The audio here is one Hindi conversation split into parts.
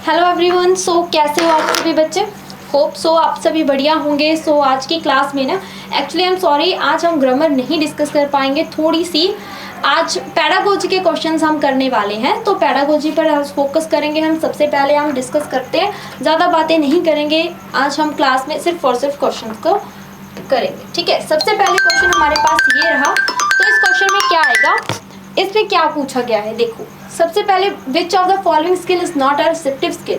Hello everyone. सो कैसे हो आप सभी बच्चे? होप सो आप सभी बढ़िया होंगे। सो आज की क्लास में ना एक्चुअली आई एम सॉरी, आज हम ग्रामर नहीं डिस्कस कर पाएंगे। थोड़ी सी आज पैडागोजी के क्वेश्चंस हम करने वाले हैं, तो पैडागोजी पर आज फोकस करेंगे हम। सबसे पहले हम डिस्कस करते हैं, ज़्यादा बातें नहीं करेंगे आज हम क्लास में, सिर्फ और सिर्फ क्वेश्चन को करेंगे। ठीक है, सबसे पहले क्वेश्चन हमारे पास ये रहा। तो इस क्वेश्चन में क्या आएगा, इसमें क्या पूछा गया है, देखो। सबसे पहले which of the following skill is not a receptive skill.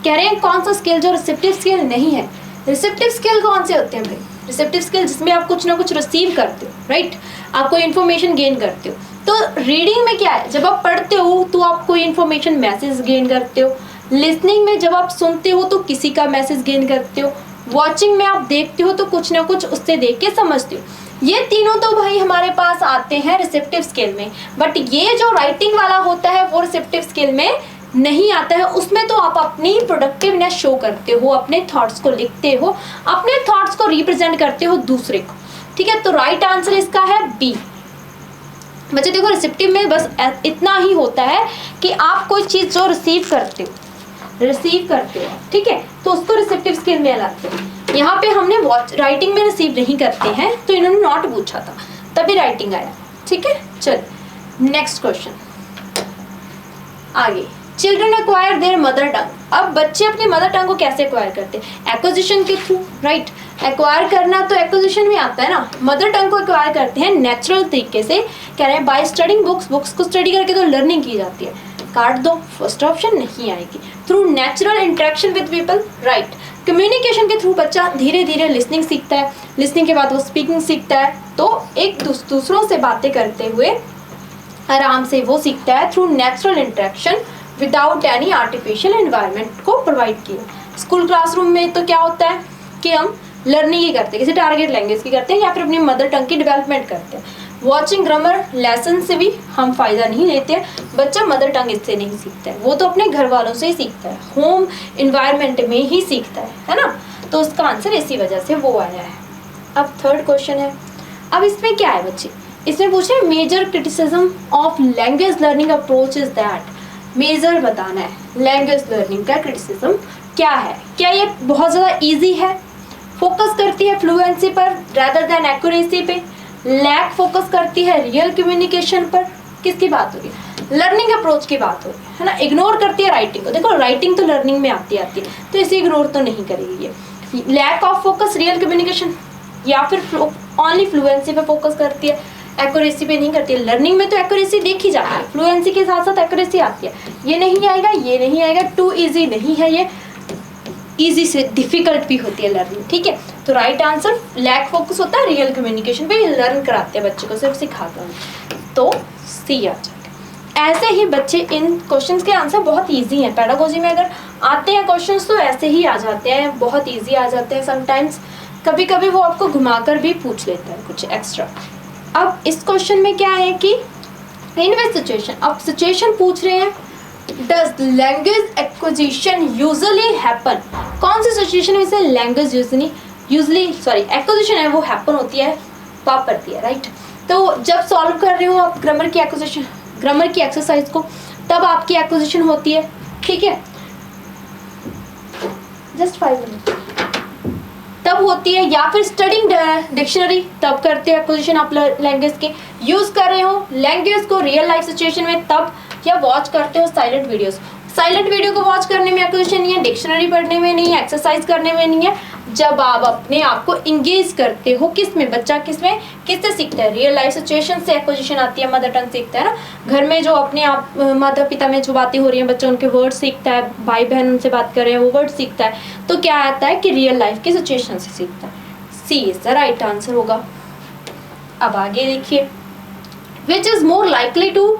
कह रहे हैं कौन सा स्किल जो रिसेप्टिव स्किल नहीं है। रिसेप्टिव स्किल कौन से होते हैं भाई? रिसेप्टिव स्किल जिसमें आप कुछ ना कुछ रिसीव करते हो, राइट, आप कोई इन्फॉर्मेशन गेन करते हो। तो रीडिंग में क्या है, जब आप पढ़ते हो तो आप कोई इन्फॉर्मेशन मैसेज गेन करते हो। लिसनिंग में जब आप सुनते हो तो किसी का मैसेज गेन करते हो। वॉचिंग में आप देखते हो तो कुछ ना कुछ उससे देख के समझते हो। ये तीनों तो भाई हमारे पास आते हैं रिसेप्टिव स्किल में, बट ये जो राइटिंग वाला होता है वो रिसेप्टिव स्किल में नहीं आता है। उसमें तो आप अपनी प्रोडक्टिवनेस शो करते हो, अपने थॉट्स को लिखते हो, अपने थॉट्स को रिप्रेजेंट करते हो दूसरे को। ठीक है, तो राइट आंसर इसका है बी। बच्चे देखो, रिसेप्टिव में बस इतना ही होता है कि आप कोई चीज जो रिसीव करते हो, ठीक है, तो उसको रिसेप्टिव स्किल में लाते हैं। यहाँ पे हमने राइटिंग में रिसीव नहीं करते हैं, तो इन्होंने नॉट पूछा था, तभी राइटिंग आया। ठीक है, चल नेक्स्ट क्वेश्चन आगे। Children acquire there mother tongue. अब बच्चे अपनी मदर टंग को कैसे एक्वायर करते हैं? एक्विजिशन के थ्रू, राइट। एक्वायर करना तो एक्विजिशन में आता है ना। मदर टंग को एक्वायर करते हैं नेचुरल तरीके से, कह रहे हैं बाय स्टडिंग बुक्स। बुक्स को स्टडी करके तो लर्निंग की जाती है। काट दो, फर्स्ट ऑप्शन नहीं आएगी। Through natural interaction with people, right. Communication के थ्रू बच्चा धीरे धीरे लिसनिंग सीखता है, लिसनिंग के बाद वो स्पीकिंग सीखता है, तो एक दूसरों से बातें करते हुए आराम से वो सीखता है through natural interaction without any artificial environment को प्रोवाइड किया। स्कूल क्लासरूम में तो क्या होता है कि हम लर्निंग ही करते हैं, किसी टारगेट लैंग्वेज की करते हैं या फिर अपनी मदर टंग की डेवलपमेंट करते हैं। वॉचिंग ग्रामर लेसन से भी हम फायदा नहीं लेते हैं। बच्चा मदर टंग इससे नहीं सीखता है, वो तो अपने घर वालों से ही सीखता है, होम इन्वायरमेंट में ही सीखता है ना। तो उसका आंसर इसी वजह से वो आया है। अब थर्ड क्वेश्चन है। अब इसमें क्या है बच्चे, इसमें पूछे major criticism of language learning approach is that. Major बताना है लैंग्वेज लर्निंग का क्रिटिसिज्म क्या है। क्या ये बहुत ज़्यादा ईजी है, फोकस करती है फ्लुएंसी पर रादर देन एक्यूरेसी पे, लैक फोकस करती है रियल कम्युनिकेशन पर? किसकी बात हो रही है? लर्निंग अप्रोच की बात हो रही है ना। इग्नोर करती है राइटिंग को। देखो राइटिंग तो लर्निंग में आती है, तो इसे इग्नोर तो नहीं करेगी ये। Lack of focus real communication, या फिर ओनली फ्लुएंसी पे फोकस करती है, एक्यूरेसी पे नहीं करती है। लर्निंग में तो एक्यूरेसी देखी जाती है, फ्लुएंसी के साथ साथ एक्यूरेसी आती है। ये नहीं आएगा, ये नहीं आएगा, टू इजी नहीं है ये, इजी से डिफिकल्ट भी होती है लर्निंग। ठीक है, तो राइट आंसर लैक फोकस होता है रियल कम्युनिकेशन पे। लर्न कराते हैं बच्चे को, सिर्फ सिखाते हैं, तो सी आ जाएगा। ऐसे ही बच्चे इन क्वेश्चंस के आंसर बहुत इजी हैं। पैडागोजी में अगर आते हैं क्वेश्चंस तो ऐसे ही आ जाते हैं, बहुत इजी आ जाते हैं। समटाइम्स कभी कभी वो आपको घुमाकर भी पूछ लेता है कुछ एक्स्ट्रा। अब इस क्वेश्चन में क्या है कि इन विच सिचुएशन, अब सिचुएशन पूछ रहे हैं, does language acquisition usually happen. कौन सी सिचुएशन में से लैंग्वेज एक्विजिशन है वो हैपन होती है, वापरती है, राइट। तो जब सॉल्व कर रहे हो आप ग्रामर की एक्विजिशन, ग्रामर की एक्सरसाइज को, तब आपकी एक्विजिशन होती है। ठीक है, जस्ट 5 मिनट तब होती है, या फिर स्टडिंग डिक्शनरी तब करते हैं एक्विजिशन आप लैंग्वेज के। यूज कर रहे हो लैंग्वेज को रियल लाइफ सिचुएशन में तब, या वॉच करते हो साइलेंट वीडियोस। साइलेंट वीडियो को वॉच करने में एक्विजिशन नहीं है, डिक्शनरी पढ़ने में नहीं है, एक्सरसाइज करने में नहीं है। जब आप अपने आप को इंगेज करते हो, किस में, बच्चा किससे सीखता है? रियल लाइफ सिचुएशन से एक्विजिशन आती है, मदर टंग सीखता है ना। घर में जो अपने आप माता पिता में जो बातें हो रही हैं, बच्चा उनके वर्ड सीखता है, भाई बहन उनसे बात कर रहे हैं वो वर्ड सीखता है। तो क्या आता है कि रियल लाइफ की सिचुएशन से सीखता है। C is the right answer होगा। अब आगे देखिए, which is more likely to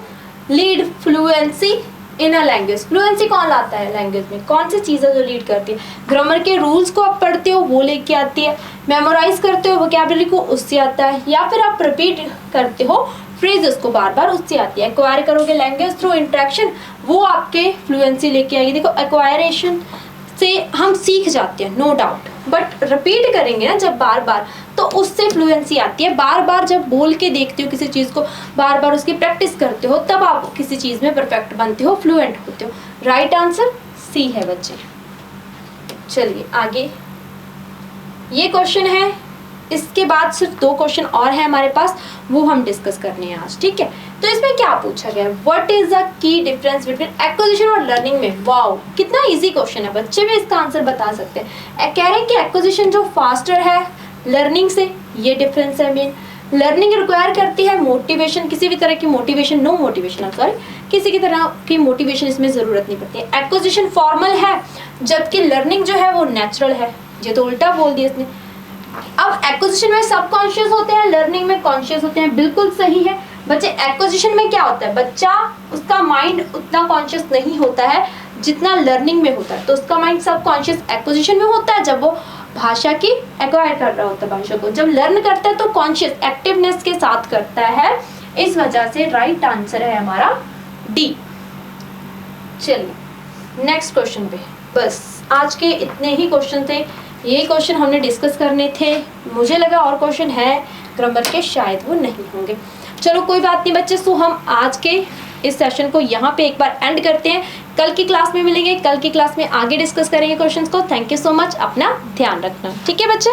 lead fluency in a language. Fluency कौन लाता है लैंग्वेज में? कौन सी चीज़ें जो लीड करती है? ग्रामर के रूल्स को आप पढ़ते हो वो लेके आती है, मेमोराइज करते हो वोकैबुलरी को उससे आता है, या फिर आप रिपीट करते हो फ्रेजेस को बार बार उससे आती है। एक्वायर करोगे लैंग्वेज थ्रू इंटरेक्शन, वो आपके फ्लुएंसी लेके आएगी। देखो एक्वायरेशन से हम सीख जाते हैं नो डाउट, बट रिपीट करेंगे ना जब बार बार, तो उससे फ्लुएंसी आती है। बार बार जब बोल के देखते हो किसी चीज़ को, बार बार उसकी प्रैक्टिस करते हो, तब आप किसी चीज़ में परफेक्ट बनते हो, फ्लुएंट होते हो। राइट आंसर सी है बच्चे। चलिए आगे, ये क्वेश्चन है, इसके बाद सिर्फ 2 क्वेश्चन और है हमारे पास, वो हम डिस्कस करने हैं आज, ठीक है। तो इसमें क्या पूछा गया है, what is the key difference between acquisition और लर्निंग में। वाओ, कितना इजी क्वेश्चन है, बच्चे भी इसका आंसर बता सकते हैं। कह रहे हैं कि एक्विजिशन जो फास्टर है लर्निंग से, ये डिफरेंस है मेन। लर्निंग रिक्वायर करती है मोटिवेशन, किसी भी तरह की मोटिवेशन, नो मोटिवेशन, सॉरी, किसी की तरह की मोटिवेशन इसमें जरूरत नहीं पड़ती है। एक्विजिशन फॉर्मल है, जबकि लर्निंग जो है वो नेचुरल है। ये तो उल्टा बोल दिया इसने। अब एक्विजिशन में सबकॉन्शियस होते हैं, लर्निंग में कॉन्शियस होते हैं, बिल्कुल सही है बच्चे। एक्विजिशन में क्या होता है, बच्चा, उसका माइंड उतना कॉन्शियस नहीं होता है जितना लर्निंग में होता है। तो उसका माइंड सबकॉन्शियस एक्विजिशन में होता है जब वो भाषा की एक्वायर कर रहा होता है भाषा को। जब लर्न करता है तो कॉन्शियस एक्टिवनेस के साथ करता है, इस वजह से राइट आंसर है हमारा डी। चलिए नेक्स्ट क्वेश्चन पे। बस आज के इतने ही क्वेश्चन थे, ये क्वेश्चन हमने डिस्कस करने थे। मुझे लगा और क्वेश्चन है ग्रामर के, शायद वो नहीं होंगे। चलो कोई बात नहीं बच्चे, सो हम आज के इस सेशन को यहाँ पे एक बार एंड करते हैं। कल की क्लास में मिलेंगे, कल की क्लास में आगे डिस्कस करेंगे क्वेश्चंस को। थैंक यू सो मच, अपना ध्यान रखना, ठीक है बच्चे।